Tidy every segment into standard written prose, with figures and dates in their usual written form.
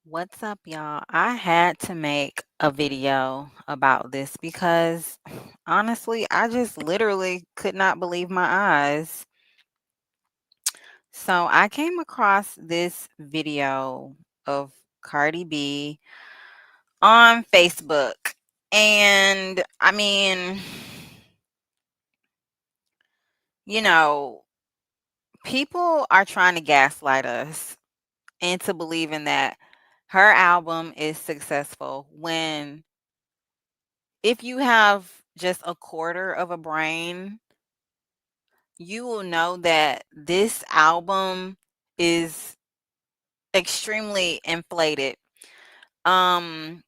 What's up, y'all? I had to make a video about this because honestly, I just literally could not believe my eyes. So, I came across this video of Cardi B on Facebook. And I mean, you know, people are trying to gaslight us into believing that her album is successful when if you have just a quarter of a brain, you will know that this album is extremely inflated. Um,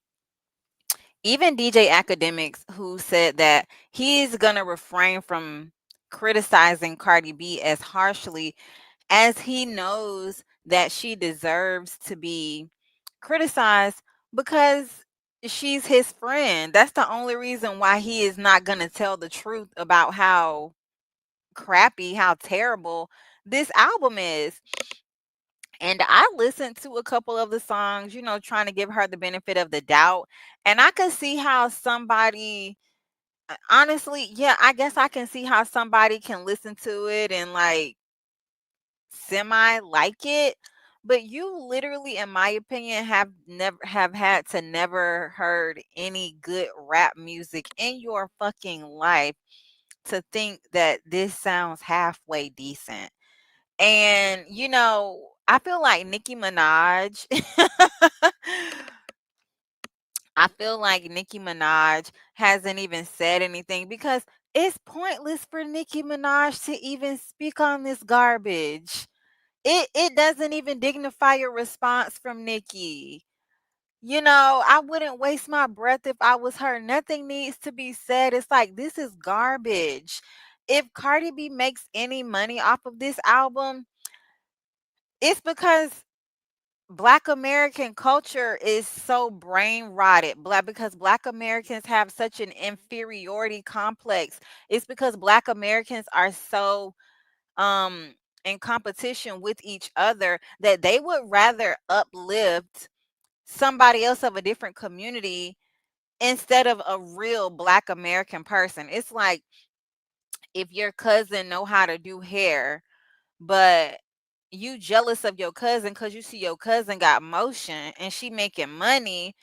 Even DJ Academics, who said that he's gonna refrain from criticizing Cardi B as harshly as he knows that she deserves to be criticized because she's his friend. That's the only reason why he is not going to tell the truth about how crappy, how terrible this album is. And I listened to a couple of the songs, trying to give her the benefit of the doubt. And I could see how somebody, honestly, yeah, I guess I can see how somebody can listen to it and like semi like it, but you literally, in my opinion, have had to never heard any good rap music in your fucking life to think that this sounds halfway decent. And I feel like Nicki Minaj I feel like Nicki Minaj hasn't even said anything because it's pointless for Nicki Minaj to even speak on this garbage. It doesn't even dignify a response from Nikki. I wouldn't waste my breath if I was her. Nothing needs to be said. It's like this is garbage. If Cardi B makes any money off of this album, it's because Black American culture is so brain rotted. Black Americans have such an inferiority complex. It's because Black Americans are so um in competition with each other that they would rather uplift somebody else of a different community instead of a real Black American person. It's like if your cousin know how to do hair, but you jealous of your cousin because you see your cousin got motion and she making money,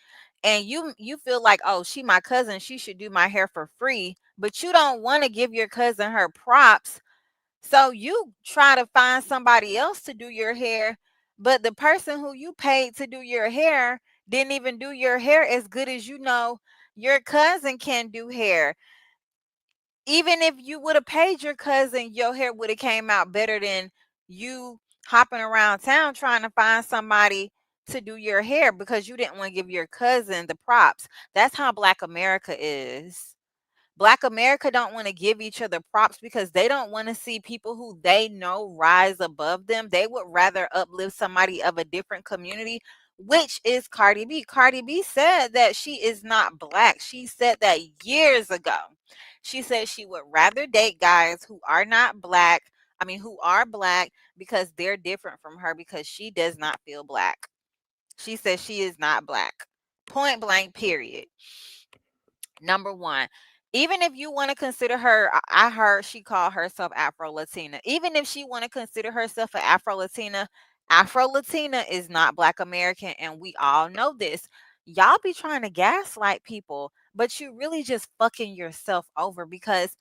and you feel like, oh, she my cousin, she should do my hair for free, but you don't want to give your cousin her props. So you try to find somebody else to do your hair, but the person who you paid to do your hair didn't even do your hair as good as your cousin can do hair. Even if you would have paid your cousin, your hair would have came out better than you hopping around town trying to find somebody to do your hair because you didn't want to give your cousin the props. That's how Black America is. Black America don't want to give each other props because they don't want to see people who they know rise above them. They would rather uplift somebody of a different community, which is Cardi B. Cardi B said that she is not black. She said that years ago. She said she would rather date guys who are not black. I mean, who are black because they're different from her because she does not feel black. She says she is not black. Point blank, period. Number one, even if you want to consider her, I heard she called herself Afro Latina. Even if she want to consider herself an Afro Latina is not Black American, and we all know this. Y'all be trying to gaslight people, but you really just fucking yourself over because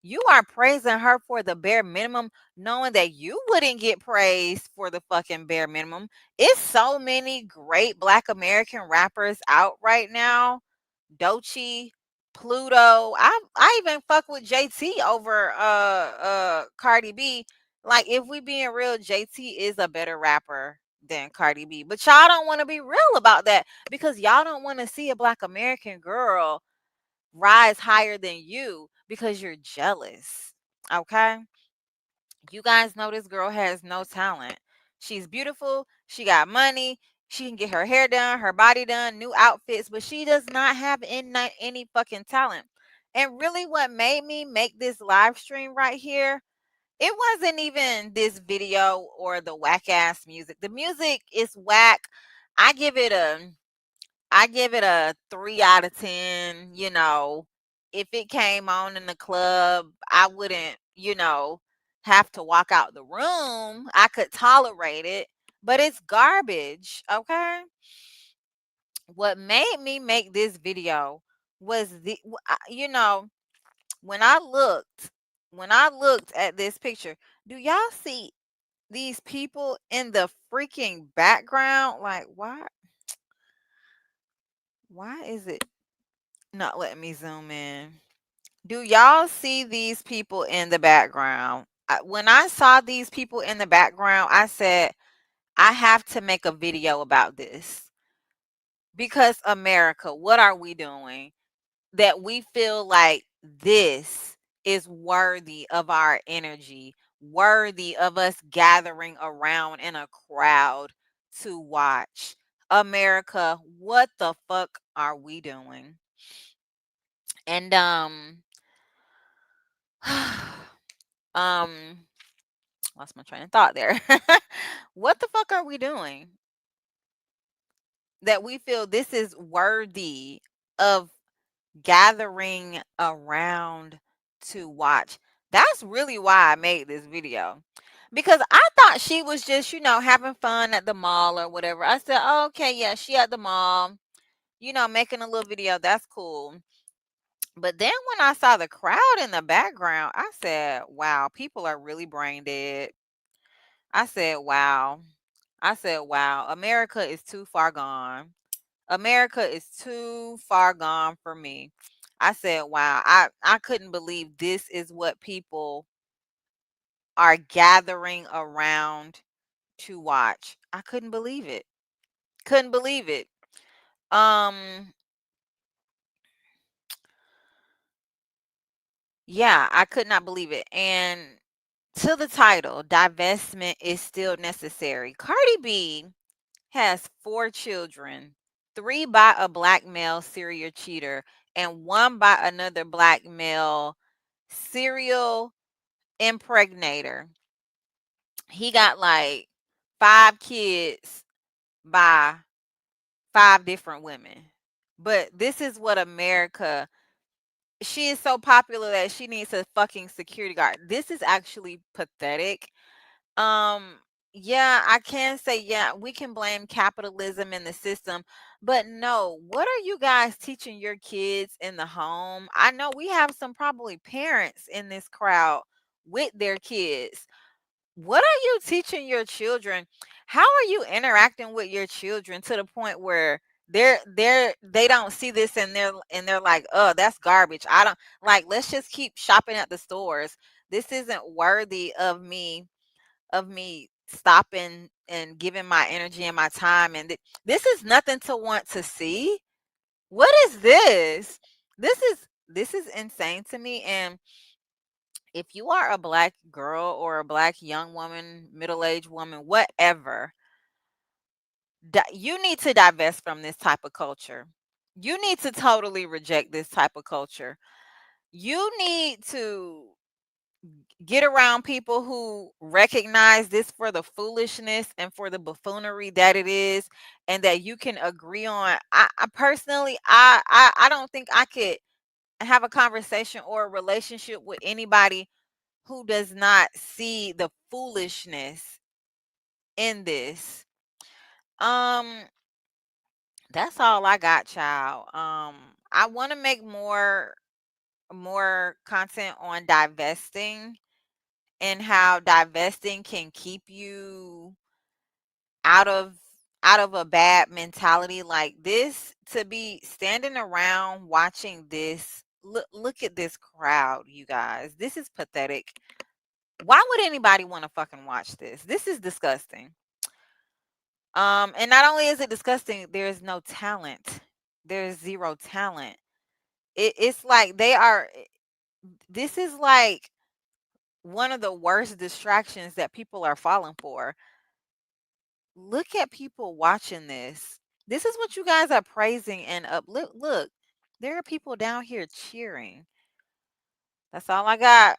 you are praising her for the bare minimum, knowing that you wouldn't get praised for the fucking bare minimum. It's so many great Black American rappers out right now. Doechii, Pluto. I even fuck with JT over Cardi B. Like if we being real, JT is a better rapper than Cardi B. But y'all don't want to be real about that because y'all don't want to see a Black American girl rise higher than you because you're jealous. Okay? You guys know this girl has no talent. She's beautiful, she got money, she can get her hair done, her body done, new outfits, but she does not have any fucking talent. And really, what made me make this live stream right here, it wasn't even this video or the whack ass music. The music is whack. I give it a I give it a 3 out of 10, If it came on in the club, I wouldn't, have to walk out the room. I could tolerate it, but it's garbage, okay? What made me make this video was when I looked at this picture, do y'all see these people in the freaking background? Like, why is it not letting me zoom in? Do y'all see these people in the background? When I saw these people in the background, I said, I have to make a video about this. Because America, what are we doing? That we feel like this is worthy of our energy, worthy of us gathering around in a crowd to watch. America, what the fuck are we doing? And um lost my train of thought there. What the fuck are we doing that we feel this is worthy of gathering around to watch? That's really why I made this video. Because I thought she was just, having fun at the mall or whatever. I said, oh, okay, yeah, she at the mall, making a little video. That's cool. But then when I saw the crowd in the background, I said, wow, people are really brain dead. I said, wow. I said, wow, America is too far gone. America is too far gone for me. I said, wow, I couldn't believe this is what people are gathering around to watch. I couldn't believe it. Couldn't believe it. Um, yeah, I could not believe it. And to the title, divestment is still necessary. Cardi B has 4 children, 3 by a black male serial cheater, and 1 by another black male serial impregnator. He got like 5 kids by 5 different women. But this is what America, she is so popular that she needs a fucking security guard. This is actually pathetic. Um, yeah, I can say, yeah, we can blame capitalism in the system, but no, what are you guys teaching your kids in the home? I know we have some probably parents in this crowd with their kids. What are you teaching your children? How are you interacting with your children to the point where they don't see this and they're like, oh, that's garbage. I don't like, let's just keep shopping at the stores. This isn't worthy of me stopping and giving my energy and my time, and this is nothing to want to see. What is this? This is insane to me. And if you are a black girl or a black young woman, middle-aged woman, whatever, you need to divest from this type of culture. You need to totally reject this type of culture. You need to get around people who recognize this for the foolishness and for the buffoonery that it is, and that you can agree on. I personally, I don't think I could have a conversation or a relationship with anybody who does not see the foolishness in this. Um, that's all I got, child. I want to make more content on divesting and how divesting can keep you out of a bad mentality like this, to be standing around watching this. Look at this crowd, you guys. This is pathetic. Why would anybody want to fucking watch this? This is disgusting. And not only is it disgusting, there's no talent. There's zero talent. It's like they are, this is like one of the worst distractions that people are falling for. Look at people watching this. This is what you guys are praising and up. Look, there are people down here cheering. That's all I got.